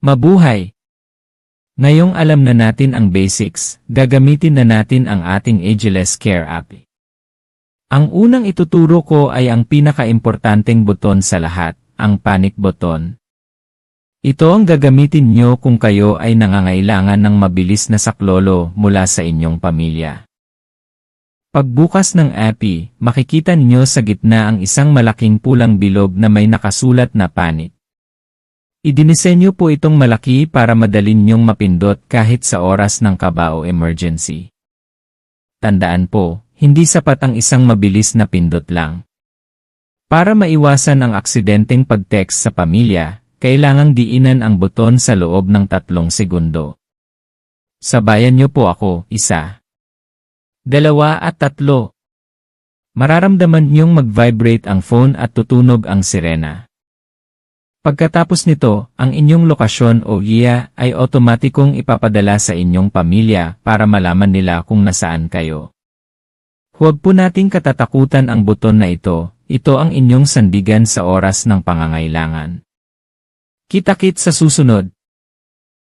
Mabuhay! Ngayong alam na natin ang basics, gagamitin na natin ang ating Ageless Care app. Ang unang ituturo ko ay ang pinaka-importanteng buton sa lahat, ang panic button. Ito ang gagamitin nyo kung kayo ay nangangailangan ng mabilis na saklolo mula sa inyong pamilya. Pagbukas ng app, makikita niyo sa gitna ang isang malaking pulang bilog na may nakasulat na panic. Idinisenyo po itong malaki para madalin niyong mapindot kahit sa oras ng kaba o emergency. Tandaan po, hindi sapat ang isang mabilis na pindot lang. Para maiwasan ang aksidenteng pag-text sa pamilya, kailangang diinan ang buton sa loob ng 3 segundo. Sabayan niyo po ako, 1, 2 at 3. Mararamdaman niyong mag-vibrate ang phone at tutunog ang sirena. Pagkatapos nito, ang inyong lokasyon o giya ay otomatikong ipapadala sa inyong pamilya para malaman nila kung nasaan kayo. Huwag po nating katatakutan ang buton na ito ang inyong sandigan sa oras ng pangangailangan. Kita-kits sa susunod.